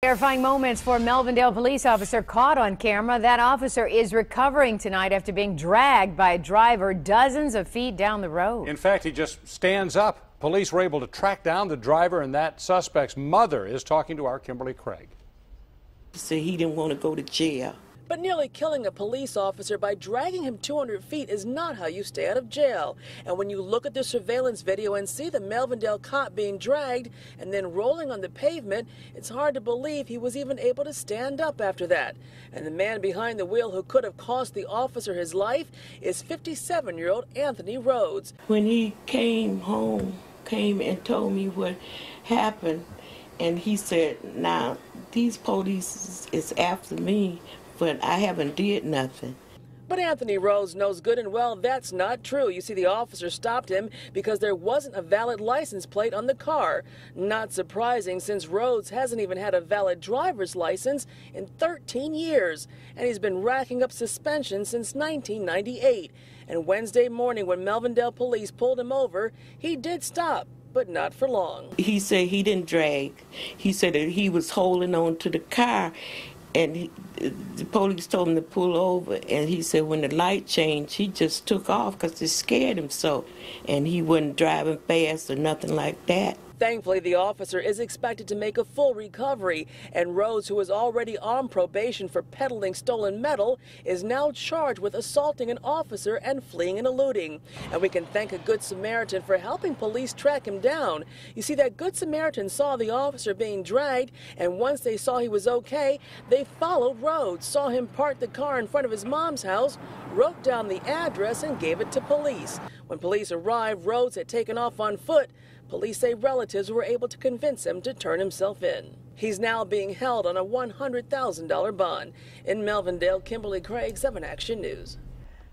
Terrifying moments for Melvindale Police Officer caught on camera. That officer is recovering tonight after being dragged by a driver dozens of feet down the road. In fact, he just stands up. Police were able to track down the driver, and that suspect's mother is talking to our Kimberly Craig. He said he didn't want to go to jail. But nearly killing a police officer by dragging him 200 feet is not how you stay out of jail. And when you look at the surveillance video and see the Melvindale cop being dragged and then rolling on the pavement, it's hard to believe he was even able to stand up after that. And the man behind the wheel who could have cost the officer his life is 57-year-old Anthony Rhodes. When he came and told me what happened, and he said, now, these police is after me, but I haven't did nothing. But Anthony Rhodes knows good and well that's not true. You see, the officer stopped him because there wasn't a valid license plate on the car. Not surprising, since Rhodes hasn't even had a valid driver's license in 13 years. And he's been racking up suspensions since 1998. And Wednesday morning, when Melvindale police pulled him over, he did stop, but not for long. He said he didn't drag. He said that he was holding on to the car, and the police told him to pull over, and he said when the light changed, he just took off because it scared him so, and he wasn't driving fast or nothing like that. Thankfully, the officer is expected to make a full recovery, and Rhodes, who is already on probation for peddling stolen metal, is now charged with assaulting an officer and fleeing and eluding. And we can thank a Good Samaritan for helping police track him down. You see, that Good Samaritan saw the officer being dragged, and once they saw he was okay, they followed Rhodes, saw him park the car in front of his mom's house, wrote down the address, and gave it to police. When police arrived, Rhodes had taken off on foot. Police say relatives were able to convince him to turn himself in. He's now being held on a $100,000 bond. In Melvindale, Kimberly Craig, 7 Action News.